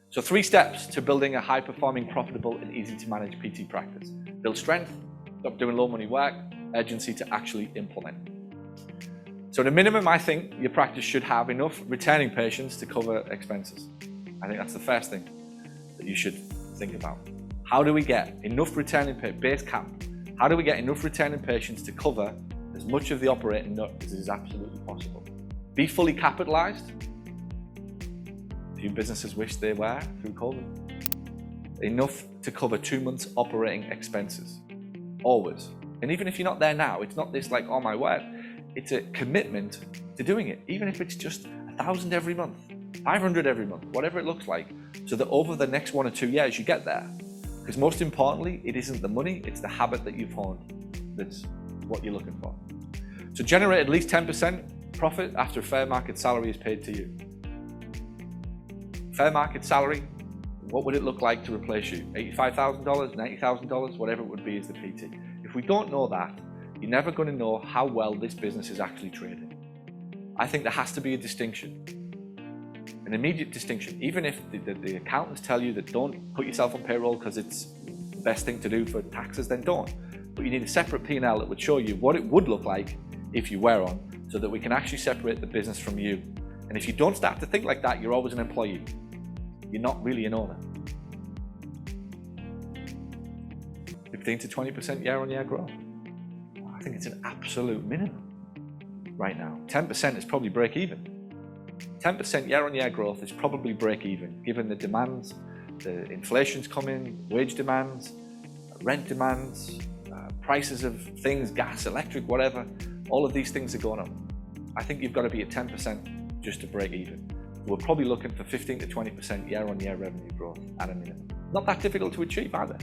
So 3 steps to building a high-performing, profitable, and easy-to-manage PT practice. Build strength, stop doing low-money work, urgency to actually implement. So at a minimum, I think your practice should have enough returning patients to cover expenses. I think that's the first thing that you should think about. How do we get enough returning base cap? How do we get enough returning patients to cover as much of the operating nut as is absolutely possible? Be fully capitalized. A few businesses wish they were through COVID. Enough to cover 2 months operating expenses, always. And even if you're not there now, it's not this like, oh my word, it's a commitment to doing it. Even if it's just 1,000 every month, 500 every month, whatever it looks like, so that over the next 1 or 2 years you get there. Because most importantly, it isn't the money, it's the habit that you've honed that's what you're looking for. So generate at least 10% profit after fair market salary is paid to you. Fair market salary, what would it look like to replace you? $85,000, $90,000, whatever it would be as the PT. If we don't know that, you're never going to know how well this business is actually trading. I think there has to be a distinction, an immediate distinction. Even if the accountants tell you that don't put yourself on payroll because it's the best thing to do for taxes, then don't. But you need a separate P&L that would show you what it would look like if you were on, so that we can actually separate the business from you. And if you don't start to think like that, you're always an employee. You're not really an owner. 15 to 20% year-on-year growth. I think it's an absolute minimum right now. 10% is probably break even. 10% year-on-year growth is probably break even, given the demands, the inflation's coming, wage demands, rent demands, prices of things, gas, electric, whatever. All of these things are going up. I think you've got to be at 10% just to break even. We're probably looking for 15 to 20% year-on-year revenue growth at a minimum. Not that difficult to achieve either,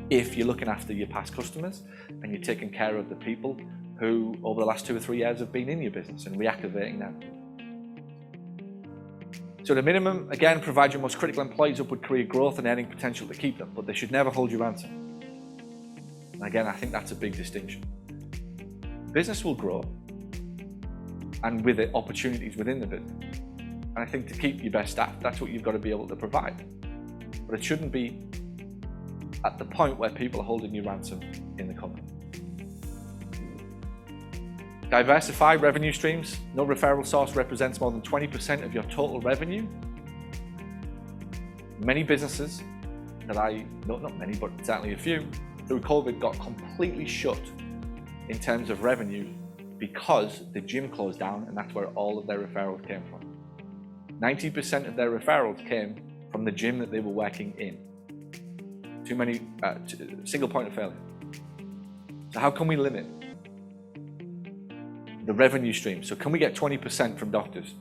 if you're looking after your past customers and you're taking care of the people who over the last 2 or 3 years have been in your business and reactivating them. So at a minimum, again, provide your most critical employees upward career growth and earning potential to keep them, but they should never hold you ransom. And again, I think that's a big distinction. Business will grow, and with it, opportunities within the business. And I think to keep your best staff, that's what you've got to be able to provide. But it shouldn't be at the point where people are holding you ransom in the company. Diversify revenue streams. No referral source represents more than 20% of your total revenue. Many businesses that not many, but certainly a few, through COVID got completely shut in terms of revenue because the gym closed down, and that's where all of their referrals came from. 90% of their referrals came from the gym that they were working in. Too many, single point of failure. So how can we limit the revenue stream? So can we get 20% from doctors,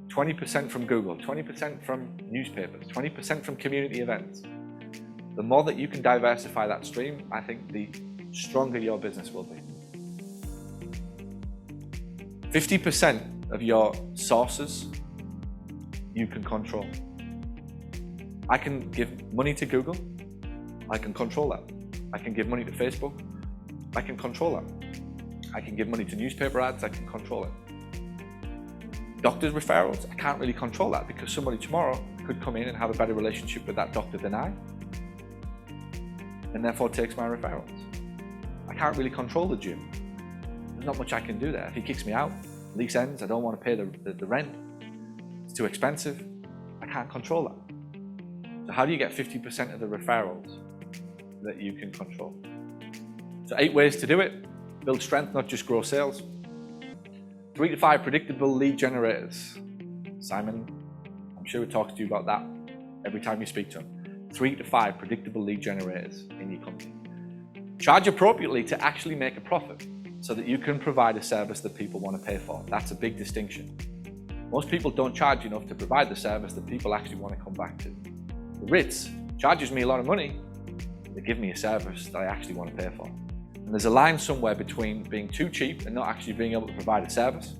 20% from Google, 20% from newspapers, 20% from community events? The more that you can diversify that stream, I think the stronger your business will be. 50% of your sources you can control. I can give money to Google, I can control that. I can give money to Facebook, I can control that. I can give money to newspaper ads, I can control it. Doctors' referrals, I can't really control that because somebody tomorrow could come in and have a better relationship with that doctor than I, and therefore takes my referrals. I can't really control the gym. There's not much I can do there. If he kicks me out, lease ends, I don't want to pay the rent, it's too expensive, I can't control that. So how do you get 50% of the referrals that you can control? So 8 ways to do it. Build strength, not just grow sales. 3 to 5 predictable lead generators. Simon, I'm sure he talks to you about that every time you speak to him. 3 to 5 predictable lead generators in your company. Charge appropriately to actually make a profit so that you can provide a service that people want to pay for. That's a big distinction. Most people don't charge enough to provide the service that people actually want to come back to. The Ritz charges me a lot of money. They give me a service that I actually want to pay for. And there's a line somewhere between being too cheap and not actually being able to provide a service.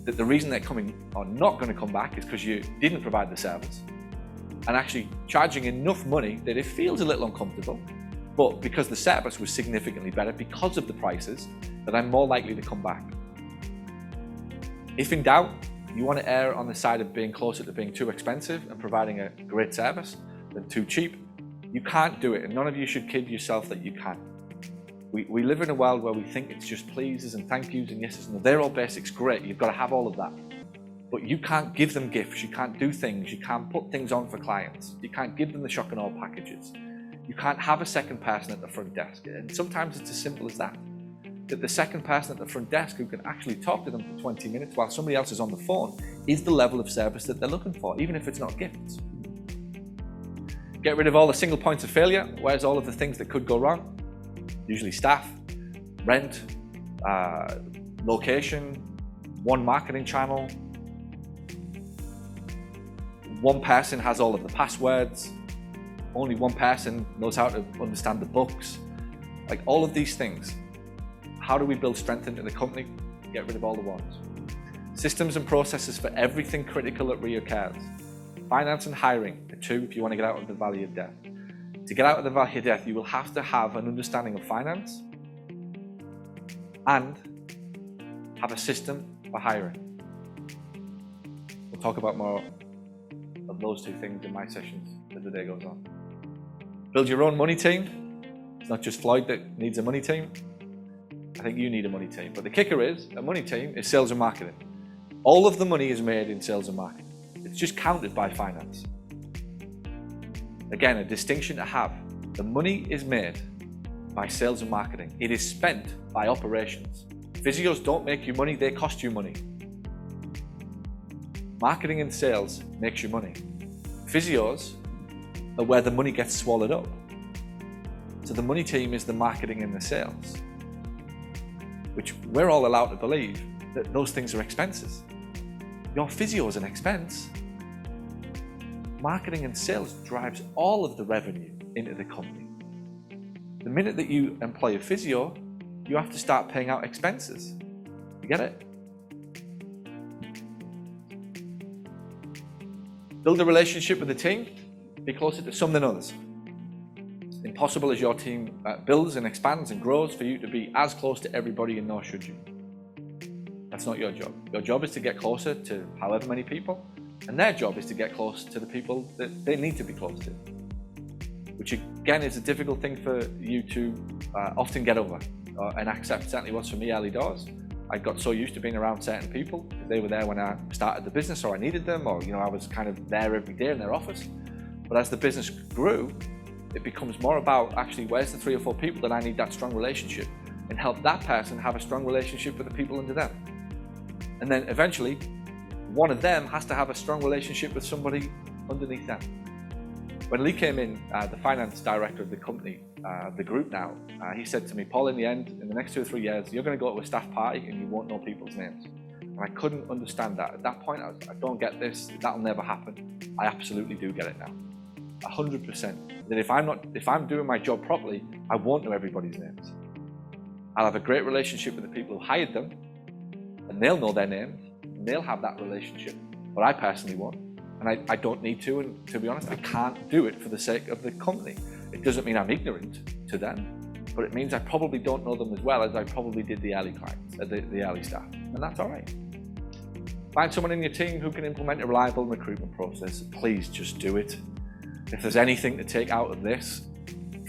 That the reason they're coming or not going to come back is because you didn't provide the service. And actually charging enough money that it feels a little uncomfortable, but because the service was significantly better because of the prices, that I'm more likely to come back. If in doubt, you want to err on the side of being closer to being too expensive and providing a great service than too cheap. You can't do it, and none of you should kid yourself that you can. We live in a world where we think it's just pleases and thank yous and yeses, and they're all basics, great, you've got to have all of that. But you can't give them gifts, you can't do things, you can't put things on for clients, you can't give them the shock and awe packages. You can't have a second person at the front desk, and sometimes it's as simple as that. That the second person at the front desk who can actually talk to them for 20 minutes while somebody else is on the phone is the level of service that they're looking for, even if it's not gifts. Get rid of all the single points of failure. Where's all of the things that could go wrong? Usually staff, rent, location, one marketing channel, one person has all of the passwords, only one person knows how to understand the books. Like all of these things. How do we build strength into the company? Get rid of all the ones. Systems and processes for everything critical that reoccurs. Finance and hiring are two if you want to get out of the valley of death. To get out of the valley of death, you will have to have an understanding of finance and have a system for hiring. We'll talk about more of those two things in my sessions as the day goes on. Build your own money team. It's not just Floyd that needs a money team. I think you need a money team. But the kicker is, a money team is sales and marketing. All of the money is made in sales and marketing. It's just counted by finance. Again, a distinction to have. The money is made by sales and marketing. It is spent by operations. Physios don't make you money, they cost you money. Marketing and sales makes you money. Physios are where the money gets swallowed up. So the money team is the marketing and the sales, which we're all allowed to believe that those things are expenses. Your physio is an expense. Marketing and sales drives all of the revenue into the company. The minute that you employ a physio, you have to start paying out expenses. You get it? Build a relationship with the team. Be closer to some than others. Impossible as your team builds and expands and grows for you to be as close to everybody, and nor should you. That's not your job. Your job is to get closer to however many people, and their job is to get close to the people that they need to be close to. Which again is a difficult thing for you to often get over and accept. Certainly was for me early doors. I got so used to being around certain people. They were there when I started the business, or I needed them, or I was kind of there every day in their office. But as the business grew, it becomes more about actually where's the 3 or 4 people that I need that strong relationship, and help that person have a strong relationship with the people under them. And then eventually, one of them has to have a strong relationship with somebody underneath them. When Lee came in, the finance director of the company, the group now, he said to me, Paul, in the end, in the next 2 or 3 years, you're going to go to a staff party and you won't know people's names. And I couldn't understand that. At that point, I was like, I don't get this. That'll never happen. I absolutely do get it now. 100%. That if I'm doing my job properly, I won't know everybody's names. I'll have a great relationship with the people who hired them, and they'll know their names, and they'll have that relationship. But I personally won't. And I don't need to, and to be honest, I can't do it for the sake of the company. It doesn't mean I'm ignorant to them, but it means I probably don't know them as well as I probably did the early clients, the early staff, and that's all right. Find someone in your team who can implement a reliable recruitment process. Please just do it. If there's anything to take out of this,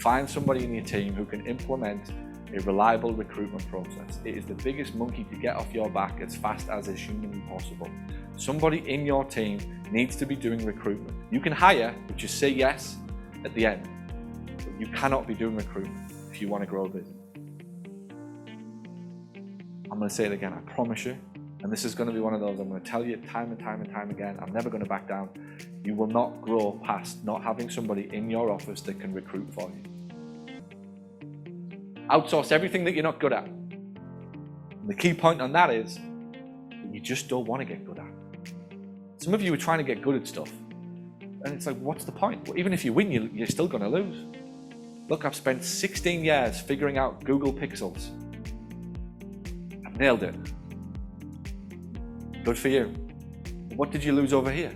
find somebody in your team who can implement a reliable recruitment process. It is the biggest monkey to get off your back as fast as is humanly possible. Somebody in your team needs to be doing recruitment. You can hire, but just say yes at the end. But you cannot be doing recruitment if you want to grow a business. I'm going to say it again, I promise you. And this is going to be one of those I'm going to tell you time and time and time again. I'm never going to back down. You will not grow past not having somebody in your office that can recruit for you. Outsource everything that you're not good at. And the key point on that is that you just don't want to get good at. Some of you are trying to get good at stuff, and it's like, what's the point? Well, even if you win, you're still going to lose. Look, I've spent 16 years figuring out Google Pixels. I've nailed it. Good for you. What did you lose over here?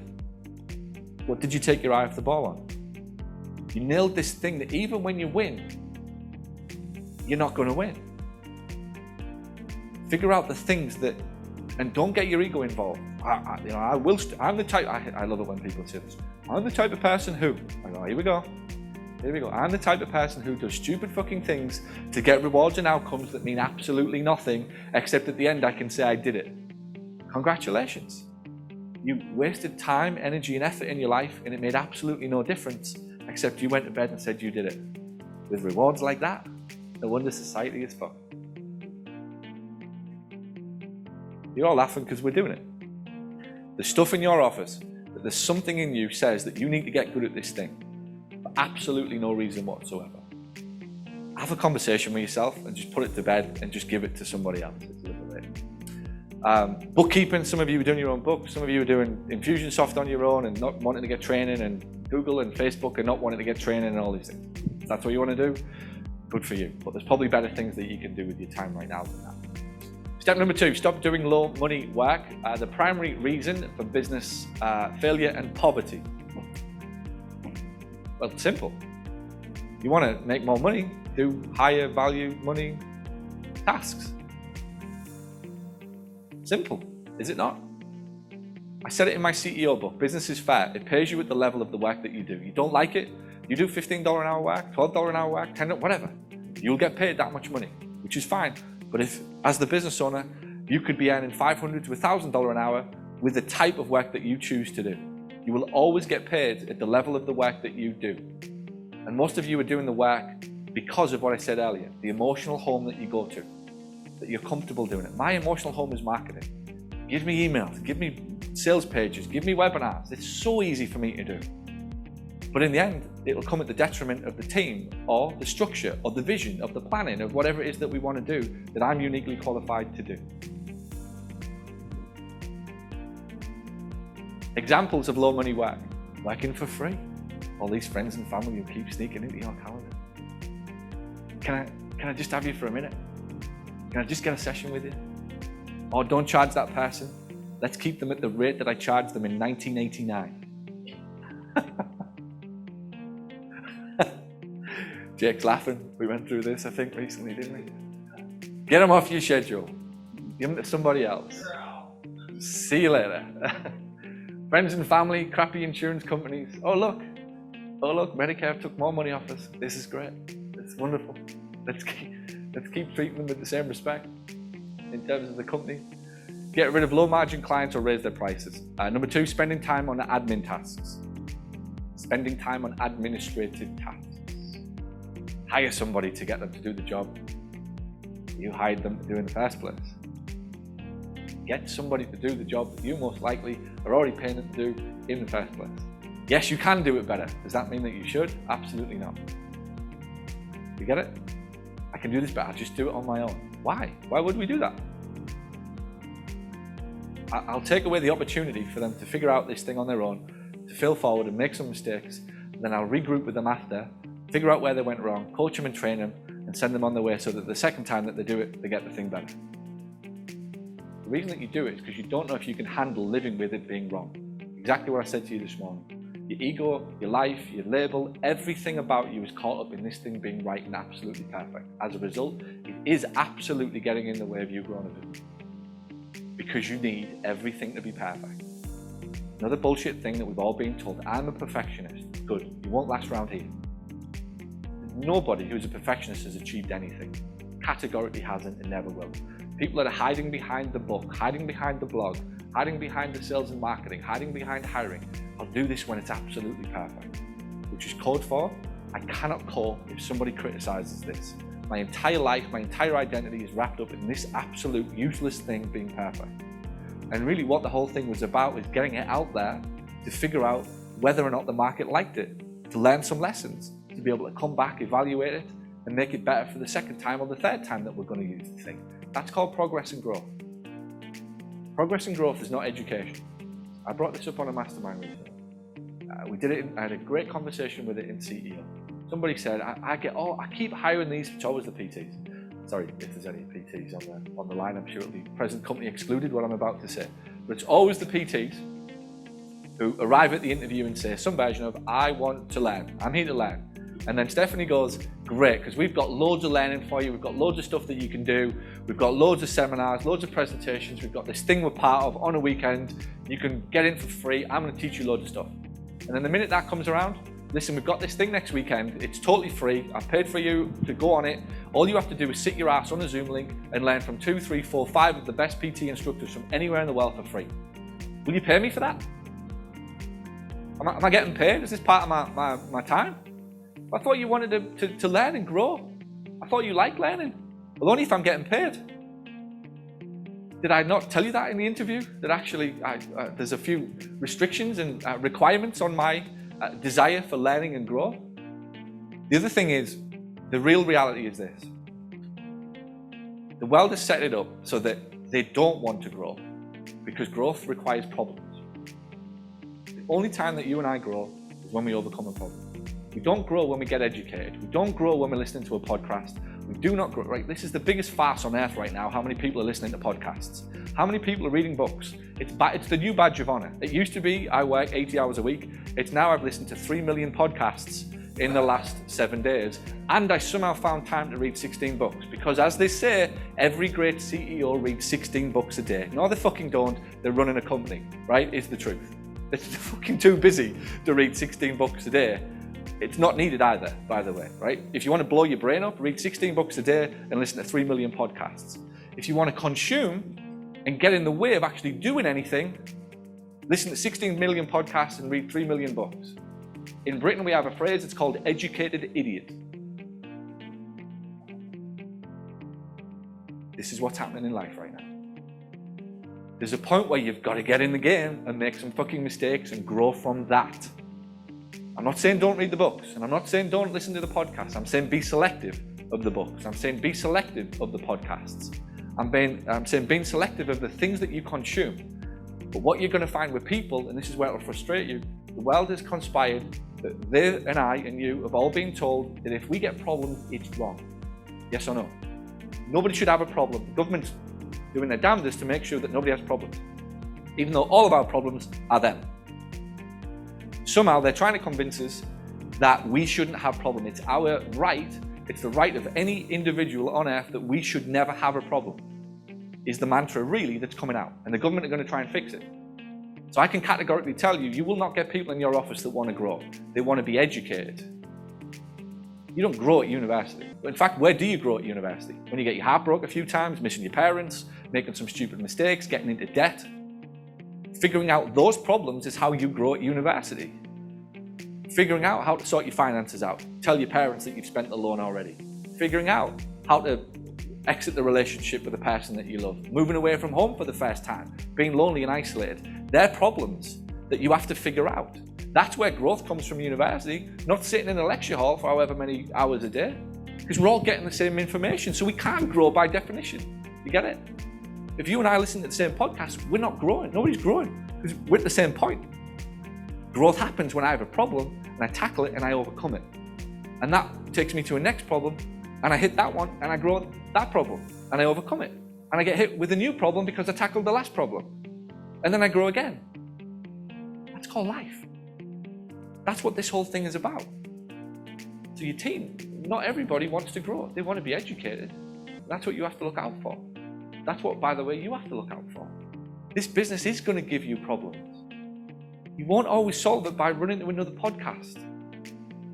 What did you take your eye off the ball on? You nailed this thing that even when you win, you're not going to win. Figure out the things that, and don't get your ego involved. I'm the type, I love it when people say this. I'm the type of person who, I go, here we go. I'm the type of person who does stupid fucking things to get rewards and outcomes that mean absolutely nothing, except at the end I can say I did it. Congratulations. You wasted time, energy, and effort in your life, and it made absolutely no difference, except you went to bed and said you did it. With rewards like that, no wonder society is fucked. You're all laughing because we're doing it. There's stuff in your office that there's something in you says that you need to get good at this thing. For absolutely no reason whatsoever. Have a conversation with yourself and just put it to bed and just give it to somebody else. It's liberating. Bookkeeping, some of you are doing your own book, some of you are doing Infusionsoft on your own and not wanting to get training, and Google and Facebook and not wanting to get training and all these things. If that's what you want to do, good for you. But there's probably better things that you can do with your time right now than that. Step number 2, stop doing low money work. The primary reason for business failure and poverty. Well, it's simple. You want to make more money, do higher value money tasks. Simple, is it not? I said it in my CEO book, business is fair. It pays you at the level of the work that you do. You don't like it, you do $15 an hour work, $12 an hour work, $10, whatever. You'll get paid that much money, which is fine. But if, as the business owner, you could be earning $500 to $1,000 an hour with the type of work that you choose to do. You will always get paid at the level of the work that you do. And most of you are doing the work because of what I said earlier, the emotional home that you go to, that you're comfortable doing it. My emotional home is marketing. Give me emails, give me sales pages, give me webinars. It's so easy for me to do. But in the end, it'll come at the detriment of the team or the structure or the vision of the planning of whatever it is that we want to do that I'm uniquely qualified to do. Examples of low money work. Working for free. All these friends and family who keep sneaking into your calendar. Can I just have you for a minute? Can I just get a session with you? Or don't charge that person. Let's keep them at the rate that I charged them in 1989. Jake's laughing. We went through this, I think, recently, didn't we? Get them off your schedule. Give them to somebody else. See you later. Friends and family, crappy insurance companies. Oh look, Medicare took more money off us. This is great. It's wonderful. Let's keep treating them with the same respect in terms of the company. Get rid of low margin clients or raise their prices. Number 2, spending time on admin tasks. Spending time on administrative tasks. Hire somebody to get them to do the job you hired them to do in the first place. Get somebody to do the job that you most likely are already paying them to do in the first place. Yes, you can do it better. Does that mean that you should? Absolutely not. You get it? I can do this better. I'll just do it on my own. Why? Why would we do that? I'll take away the opportunity for them to figure out this thing on their own, to fail forward and make some mistakes, and then I'll regroup with them after, figure out where they went wrong, coach them and train them, and send them on their way so that the second time that they do it, they get the thing better. The reason that you do it is because you don't know if you can handle living with it being wrong. Exactly what I said to you this morning. Your ego, your life, your label, everything about you is caught up in this thing being right and absolutely perfect. As a result, it is absolutely getting in the way of you growing a business. Because you need everything to be perfect. Another bullshit thing that we've all been told, I'm a perfectionist. Good, you won't last around here. Nobody who's a perfectionist has achieved anything. Categorically hasn't and never will. People that are hiding behind the book, hiding behind the blog, hiding behind the sales and marketing, hiding behind hiring, I'll do this when it's absolutely perfect. Which is code for, I cannot cope if somebody criticizes this. My entire life, my entire identity is wrapped up in this absolute useless thing being perfect. And really what the whole thing was about was getting it out there to figure out whether or not the market liked it, to learn some lessons, to be able to come back, evaluate it, and make it better for the second time or the third time that we're going to use the thing. That's called progress and growth. Progress and growth is not education. I brought this up on a mastermind recently. We did it. I had a great conversation with it in CEO. Somebody said, I keep hiring these, it's always the PTs. Sorry if there's any PTs on the line, I'm sure it'll be present company excluded what I'm about to say. But it's always the PTs who arrive at the interview and say some version of, I want to learn, I'm here to learn. And then Stephanie goes, great, because we've got loads of learning for you. We've got loads of stuff that you can do. We've got loads of seminars, loads of presentations. We've got this thing we're part of on a weekend. You can get in for free. I'm going to teach you loads of stuff. And then the minute that comes around, listen, we've got this thing next weekend. It's totally free. I've paid for you to go on it. All you have to do is sit your ass on a Zoom link and learn from 2, 3, 4, 5 of the best PT instructors from anywhere in the world for free. Will you pay me for that? Am I getting paid? Is this part of my time? I thought you wanted to learn and grow. I thought you liked learning. Well, only if I'm getting paid. Did I not tell you that in the interview? That actually there's a few restrictions and requirements on my desire for learning and grow. The other thing is, the real reality is this. The world has set it up so that they don't want to grow because growth requires problems. The only time that you and I grow is when we overcome a problem. We don't grow when we get educated. We don't grow when we're listening to a podcast. We do not grow, right? This is the biggest farce on earth right now, how many people are listening to podcasts. How many people are reading books? It's the new badge of honor. It used to be, I work 80 hours a week. It's now I've listened to 3 million podcasts in the last 7 days. And I somehow found time to read 16 books. Because as they say, every great CEO reads 16 books a day. No, they fucking don't. They're running a company, right? It's the truth. They're fucking too busy to read 16 books a day. It's not needed either, by the way, right? If you want to blow your brain up, read 16 books a day and listen to 3 million podcasts. If you want to consume and get in the way of actually doing anything, listen to 16 million podcasts and read 3 million books. In Britain, we have a phrase, it's called educated idiot. This is what's happening in life right now. There's a point where you've got to get in the game and make some fucking mistakes and grow from that. I'm not saying don't read the books, and I'm not saying don't listen to the podcasts. I'm saying be selective of the books. I'm saying be selective of the podcasts. I'm saying being selective of the things that you consume. But what you're going to find with people, and this is where it'll frustrate you, the world has conspired that they and I and you have all been told that if we get problems, it's wrong. Yes or no? Nobody should have a problem. The government's doing their damnedest to make sure that nobody has problems, even though all of our problems are them. Somehow they're trying to convince us that we shouldn't have problems. It's our right, it's the right of any individual on earth that we should never have a problem, is the mantra really that's coming out. And the government are going to try and fix it. So I can categorically tell you, you will not get people in your office that want to grow. They want to be educated. You don't grow at university. In fact, where do you grow at university? When you get your heart broke a few times, missing your parents, making some stupid mistakes, getting into debt. Figuring out those problems is how you grow at university. Figuring out how to sort your finances out. Tell your parents that you've spent the loan already. Figuring out how to exit the relationship with the person that you love. Moving away from home for the first time. Being lonely and isolated. They're problems that you have to figure out. That's where growth comes from university, not sitting in a lecture hall for however many hours a day. Because we're all getting the same information, so we can't grow by definition. You get it? If you and I listen to the same podcast, we're not growing. Nobody's growing because we're at the same point. Growth happens when I have a problem and I tackle it and I overcome it. And that takes me to a next problem and I hit that one and I grow that problem and I overcome it. And I get hit with a new problem because I tackled the last problem. And then I grow again. That's called life. That's what this whole thing is about. So your team, not everybody wants to grow. They want to be educated. That's what you have to look out for. That's what, by the way, you have to look out for. This business is going to give you problems. You won't always solve it by running to another podcast.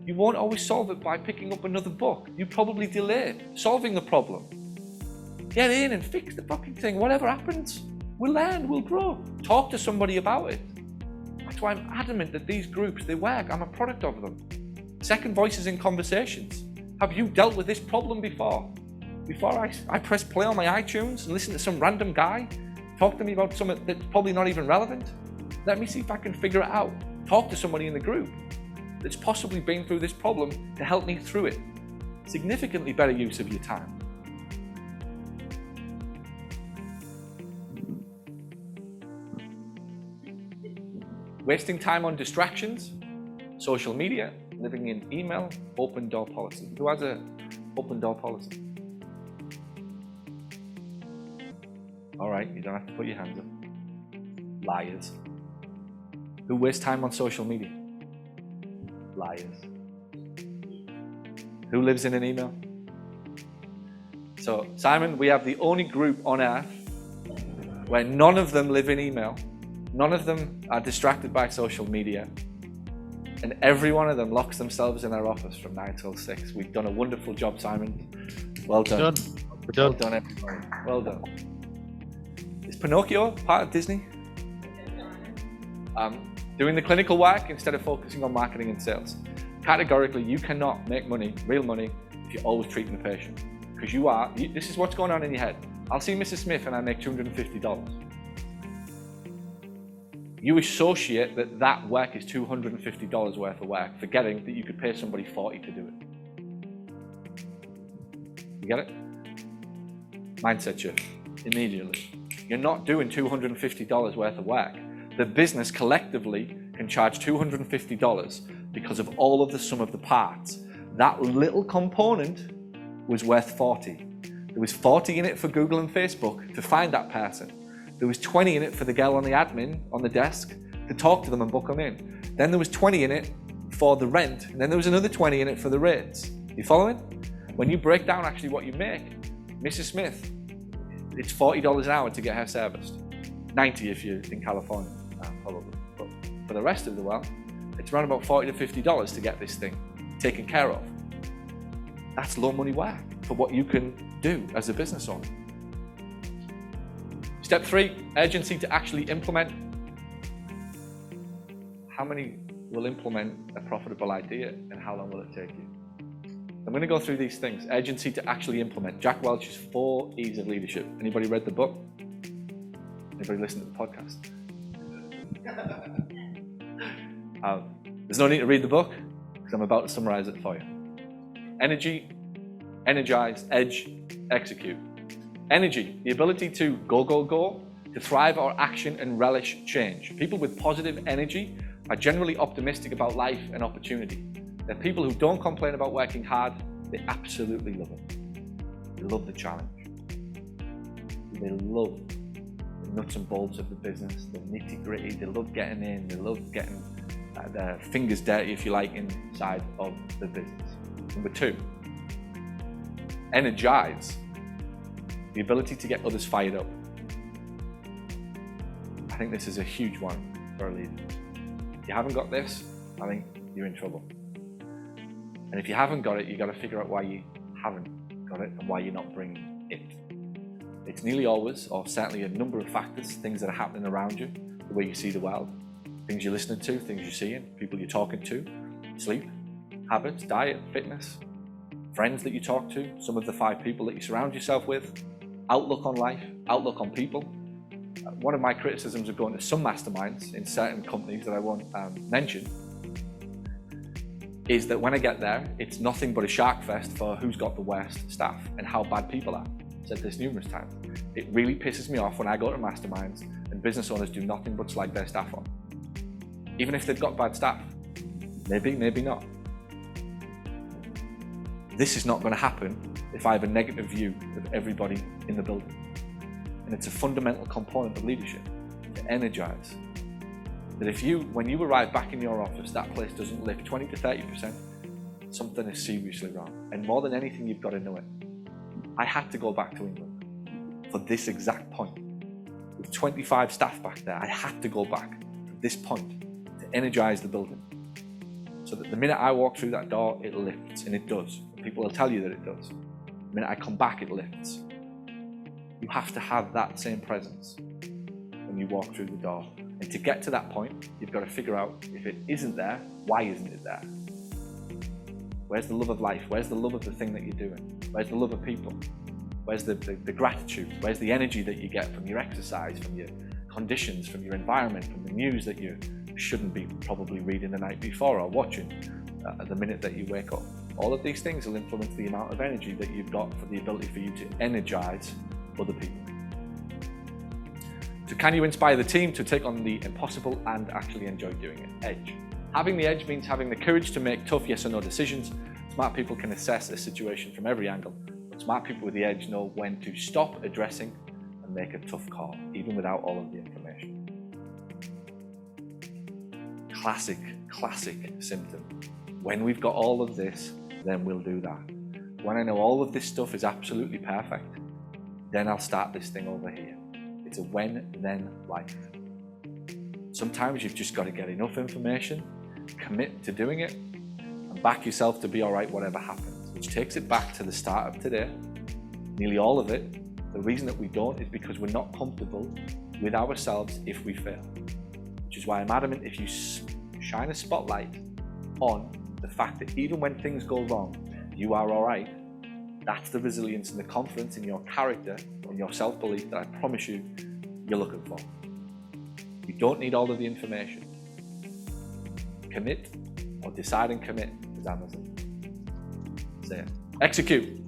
You won't always solve it by picking up another book. You probably delay solving the problem. Get in and fix the fucking thing. Whatever happens, we'll learn, we'll grow. Talk to somebody about it. That's why I'm adamant that these groups, they work. I'm a product of them. Second voices in conversations. Have you dealt with this problem before? Before I press play on my iTunes and listen to some random guy talk to me about something that's probably not even relevant, let me see if I can figure it out. Talk to somebody in the group that's possibly been through this problem to help me through it. Significantly better use of your time. Wasting time on distractions, social media, living in email, open door policy. Who has an open door policy? All right, you don't have to put your hands up. Liars. Who wastes time on social media? Liars. Who lives in an email? So, Simon, we have the only group on earth where none of them live in email, none of them are distracted by social media, and every one of them locks themselves in their office from 9 till 6. We've done a wonderful job, Simon. Well done. Well done, everybody. Well done. Is Pinocchio part of Disney? Doing the clinical work instead of focusing on marketing and sales. Categorically, you cannot make money, real money, if you're always treating the patient. Because this is what's going on in your head. I'll see Mrs. Smith and I make $250. You associate that work is $250 worth of work, forgetting that you could pay somebody $40 to do it. You get it? Mindset shift, immediately. You're not doing $250 worth of work. The business collectively can charge $250 because of all of the sum of the parts. That little component was worth 40. There was 40 in it for Google and Facebook to find that person. There was 20 in it for the girl on the admin on the desk to talk to them and book them in. Then there was 20 in it for the rent, and then there was another 20 in it for the rates. You following? When you break down actually what you make, Mrs. Smith, it's $40 an hour to get her serviced. 90 if you're in California, probably. But for the rest of the world, it's around about $40 to $50 to get this thing taken care of. That's low money work for what you can do as a business owner. Step 3, urgency to actually implement. How many will implement a profitable idea and how long will it take you? I'm going to go through these things. Urgency to actually implement. Jack Welch's 4 E's of Leadership. Anybody read the book? Anybody listen to the podcast? There's no need to read the book because I'm about to summarize it for you. Energy, energize, edge, execute. Energy, the ability to go, to thrive or action and relish change. People with positive energy are generally optimistic about life and opportunity. They're people who don't complain about working hard, they absolutely love it. They love the challenge. They love the nuts and bolts of the business, the nitty-gritty. They love getting in, they love getting their fingers dirty, if you like, inside of the business. Number 2, energize. The ability to get others fired up. I think this is a huge one for a leader. If you haven't got this, I think you're in trouble. And if you haven't got it, you've got to figure out why you haven't got it and why you're not bringing it. It's nearly always, or certainly a number of factors, things that are happening around you, the way you see the world, things you're listening to, things you're seeing, people you're talking to, sleep, habits, diet, fitness, friends that you talk to, some of the 5 people that you surround yourself with, outlook on life, outlook on people. One of my criticisms of going to some masterminds in certain companies that I won't mention is that when I get there, it's nothing but a shark fest for who's got the worst staff and how bad people are. I've said this numerous times. It really pisses me off when I go to masterminds and business owners do nothing but slag their staff on. Even if they've got bad staff. Maybe, maybe not. This is not going to happen if I have a negative view of everybody in the building. And it's a fundamental component of leadership, to energize. That when you arrive back in your office, that place doesn't lift 20 to 30%, something is seriously wrong. And more than anything, you've got to know it. I had to go back to England for this exact point. With 25 staff back there, I had to go back to this point to energize the building. So that the minute I walk through that door, it lifts, and it does. People will tell you that it does. The minute I come back, it lifts. You have to have that same presence when you walk through the door. And to get to that point, you've got to figure out if it isn't there, why isn't it there? Where's the love of life? Where's the love of the thing that you're doing? Where's the love of people? Where's the gratitude? Where's the energy that you get from your exercise, from your conditions, from your environment, from the news that you shouldn't be probably reading the night before or watching at the minute that you wake up? All of these things will influence the amount of energy that you've got for the ability for you to energize other people. So can you inspire the team to take on the impossible and actually enjoy doing it? Edge. Having the edge means having the courage to make tough yes or no decisions. Smart people can assess a situation from every angle, but smart people with the edge know when to stop addressing and make a tough call, even without all of the information. Classic symptom. When we've got all of this, then we'll do that. When I know all of this stuff is absolutely perfect, then I'll start this thing over here. It's a when-then life. Sometimes you've just got to get enough information, commit to doing it, and back yourself to be all right whatever happens, which takes it back to the start of today. Nearly all of it, the reason that we don't is because we're not comfortable with ourselves if we fail. Which is why I'm adamant, if you shine a spotlight on the fact that even when things go wrong, you are all right, that's the resilience and the confidence in your character and your self-belief that I promise you, you're looking for. You don't need all of the information. Commit, or decide and commit, as Amazon say it. Execute.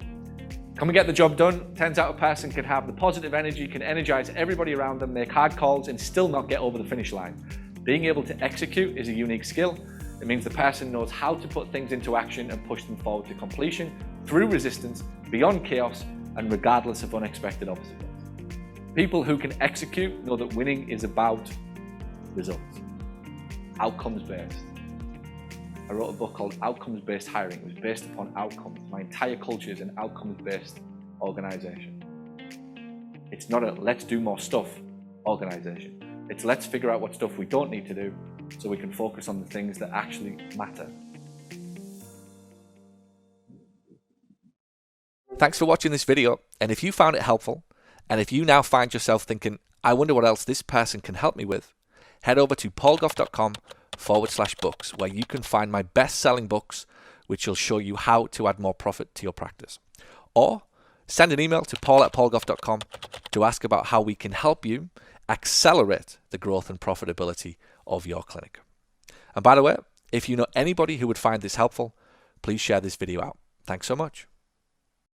Come and get the job done. Turns out a person can have the positive energy, can energize everybody around them, make hard calls, and still not get over the finish line. Being able to execute is a unique skill. It means the person knows how to put things into action and push them forward to completion through resistance, beyond chaos, and regardless of unexpected obstacles. People who can execute know that winning is about results, outcomes-based. I wrote a book called Outcomes-Based Hiring. It was based upon outcomes. My entire culture is an outcomes-based organization. It's not a let's do more stuff organization. It's let's figure out what stuff we don't need to do so we can focus on the things that actually matter. Thanks for watching this video, and if you found it helpful, and if you now find yourself thinking, I wonder what else this person can help me with, head over to paulgough.com/books, where you can find my best-selling books, which will show you how to add more profit to your practice. Or send an email to paul@paulgough.com to ask about how we can help you accelerate the growth and profitability of your clinic. And by the way, if you know anybody who would find this helpful, please share this video out. Thanks so much.